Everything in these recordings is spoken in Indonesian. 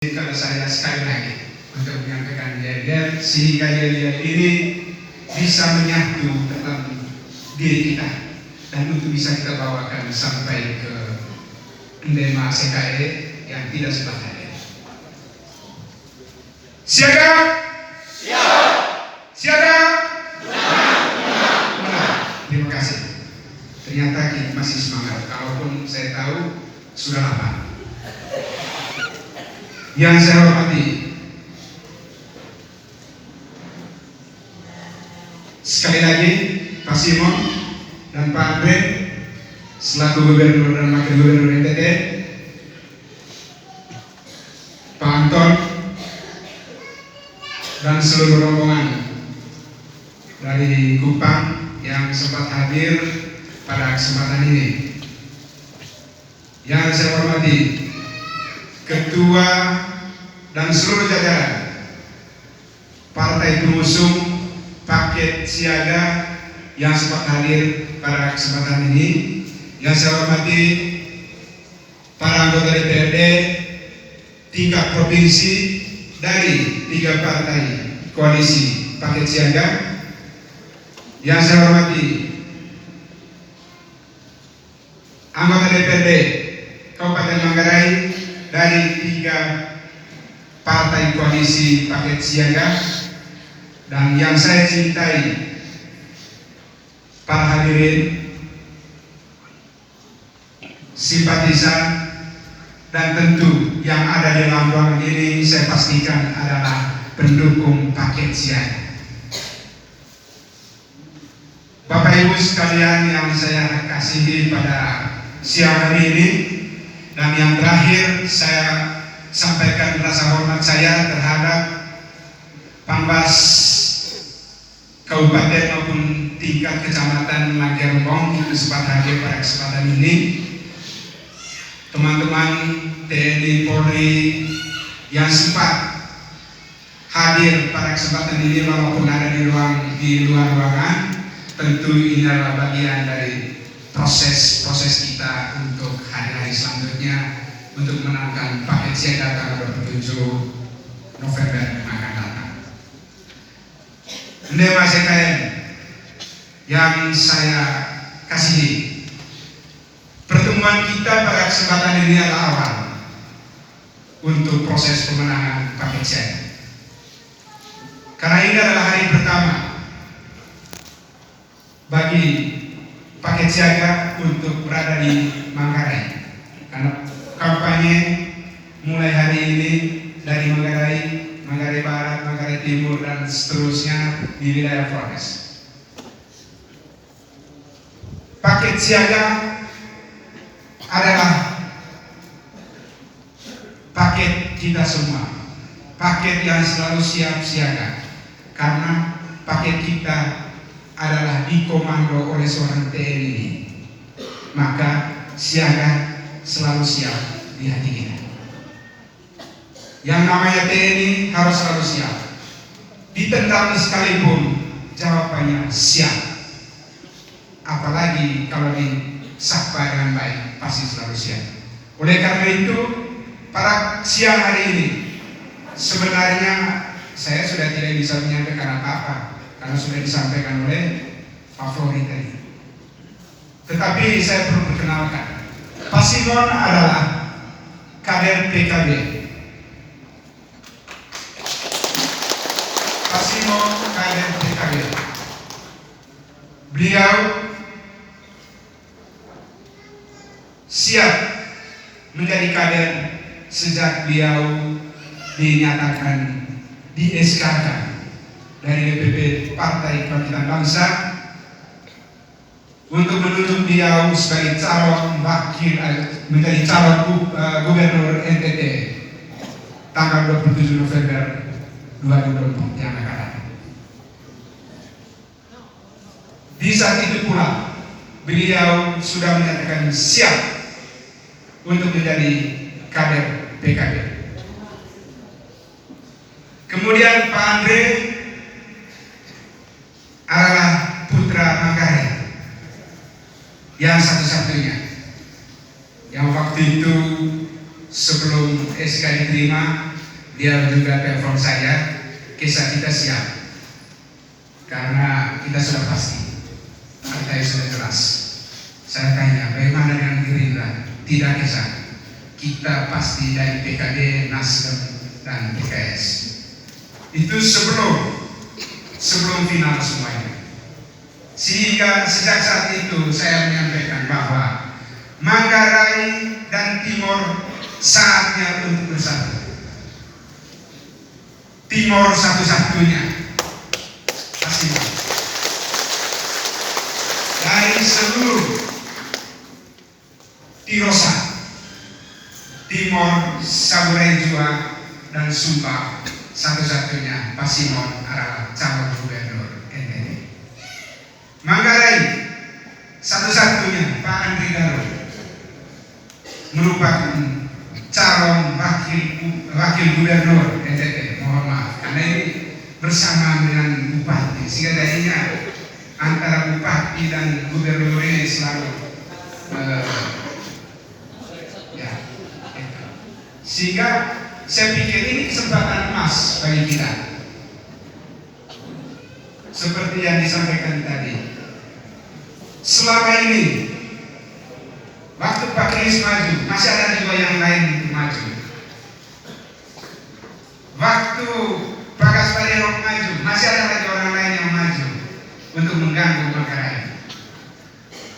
Kalau saya sekali lagi untuk menyampaikan yel-yel sehingga yel-yel ini bisa menyatu dalam diri kita dan untuk bisa kita bawakan sampai ke Ndema CKE yang tidak sempat hadir. Siaga? Siap. Siaga? Menang. Terima kasih. Ternyata kita masih semangat, kalaupun saya tahu sudah lama. Yang saya hormati, sekali lagi Pak Simon dan Pak Andre selaku Gubernur dan Wakil Gubernur NTT, Pak Anton dan seluruh rombongan dari Kupang yang sempat hadir pada kesempatan ini. Yang saya hormati Ketua dan seluruh jajaran Partai Pengusung Paket Siaga yang sempat hadir pada kesempatan ini. Yang saya hormati para anggota DPRD tingkat provinsi dari 3 partai koalisi Paket Siaga. Yang saya hormati anggota DPRD Kabupaten Manggarai dari 3 partai koalisi Paket Siaga, dan yang saya cintai para hadirin, simpatisan, dan tentu yang ada di dalam ruangan ini saya pastikan adalah pendukung Paket Siaga. Bapak Ibu sekalian yang saya kasihi pada siang hari ini, dan yang terakhir saya sampaikan rasa hormat saya terhadap Pambas Kabupaten maupun tingkat Kecamatan Langgerong yang sempat hadir pada kesempatan ini, teman-teman TNI Polri yang sempat hadir pada kesempatan ini walaupun ada di luar ruangan. Tentu ini adalah bagian dari proses kita untuk hari-hari selanjutnya untuk menangkan Paket Siaga tanggal 27 November yang akan datang. Ndema CKM yang saya kasihi, pertemuan kita pada kesempatan ini adalah awal untuk proses pemenangan Paket Siaga. Karena ini adalah hari pertama bagi Paket Siaga untuk berada di Manggarai, karena kampanye mulai hari ini dari Manggarai Barat, Manggarai Timur, dan seterusnya di wilayah Flores. Paket Siaga adalah paket kita semua, paket yang selalu siap siaga, karena paket kita adalah dikomando oleh seorang TNI, maka siaga selalu siap di hati kita. Yang namanya TNI harus selalu siap, ditendang sekalipun jawabannya siap, apalagi kalau disapa dengan baik pasti selalu siap. Oleh karena itu pada siang hari ini sebenarnya saya sudah tidak bisa menyampaikan apa-apa karena sudah disampaikan oleh favorit tadi. Tetapi saya perlu perkenalkan, Pak Simon adalah kader PKB. Pak Simon kader PKB. Beliau siap menjadi kader sejak beliau dinyatakan di-SK-kan dari DPP Partai Kebangkitan Bangsa untuk menunjuk beliau sebagai calon menjadi calon Gubernur NTT tanggal 27 November 2024 yang akan datang. Di saat itu pula beliau sudah menyatakan siap untuk menjadi kader PKB. Kemudian Pak Andre adalah putra Manggarai yang satu-satunya yang waktu itu sebelum SK diterima Dia juga telepon saya, kisah kita siap. Karena kita sudah pasti, partai sudah jelas. Saya tanya, bagaimana dengan Gerindra? Tidak kisah. Kita pasti dari PKB, Nasdem, dan PKS. Itu sebelum final semuanya. Sehingga sejak saat itu saya menyampaikan bahwa Manggarai dan Timor saatnya untuk bersatu. Timor satu-satunya pasti dari seluruh Tirosa, Timor, Saburai Jua, dan Sumba satu-satunya Pasimon adalah calon gubernur NTT. Manggarai satu-satunya Pak Andri Garo merupakan calon wakil gubernur NTT. Mohon maaf, karena ini bersama dengan bupati, sehingga jadinya antara bupati dan gubernur ini selalu sehingga saya pikir ini kesempatan emas bagi kita. Seperti yang disampaikan tadi, selama ini waktu Pak Kris maju, masih ada juga yang lain untuk maju. Waktu Pak Gasparino maju, masih ada lagi orang lain yang maju untuk mengganggu Manggarai.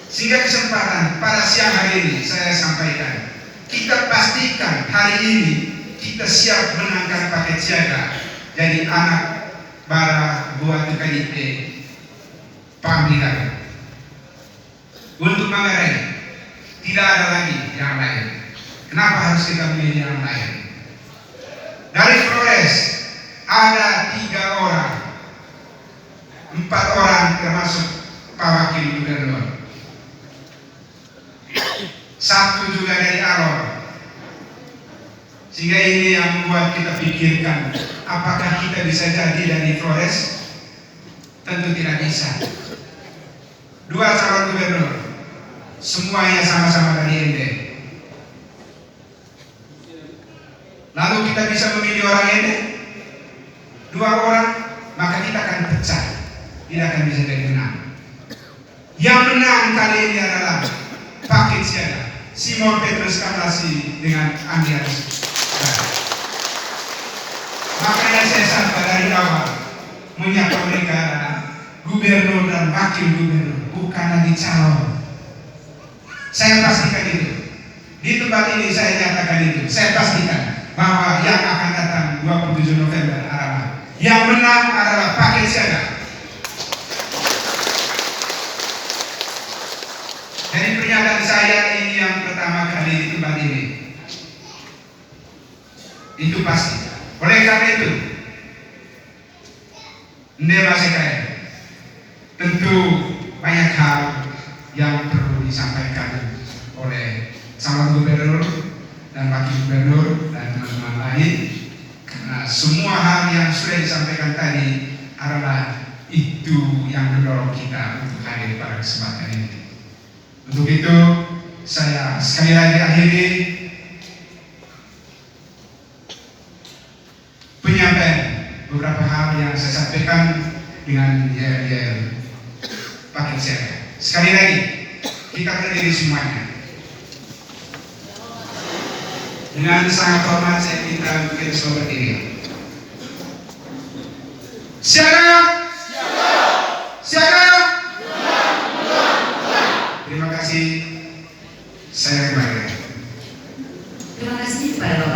Sehingga kesempatan pada siang hari ini saya sampaikan, kita pastikan hari ini kita siap menangkan paket siaga jadi anak bara buat PDIP pambilan. Untuk Manggarai tidak ada lagi yang lain. Kenapa harus kita memilih yang lain? Dari Flores ada 3 orang, 4 orang termasuk Pak Wakil Gubernur, 1 juga dari Alor. Sehingga ini yang membuat kita pikirkan, apakah kita bisa jadi dari Flores? Tentu tidak bisa. 2 calon gubernur, semuanya sama-sama dari ND. Lalu kita bisa memilih orang ND? 2 orang, maka kita akan pecah, tidak akan bisa jadi menang. Yang menang kali ini adalah paket siaga Simon Petrus Kamlasi dengan Andi Arief. Makanya saya sampai dari awal menyapa mereka adalah gubernur dan wakil gubernur, bukan lagi calon. Saya pastikan itu. Di tempat ini saya nyatakan itu. Saya pastikan bahwa yang akan datang 27 November adalah yang menang adalah paket siaga. Jadi pernyataan saya ini yang pertama kali di tempat ini. Itu pasti. Oleh karena itu, Ndema Sekaya, tentu banyak hal yang perlu disampaikan oleh calon gubernur dan wakil gubernur dan teman-teman lain, karena semua hal yang sudah disampaikan tadi adalah itu yang mendorong kita untuk hadir pada kesempatan ini. Untuk itu, saya sekali lagi akhiri penyampaian beberapa hal yang saya sampaikan dengan yel-yel paket siaga. Sekali lagi, kita berdiri semuanya. Dengan sangat hormat saya minta untuk kita semua berdiri. Siaga! Siaga! Terima kasih. Saya kembali. Terima kasih pada Bapak.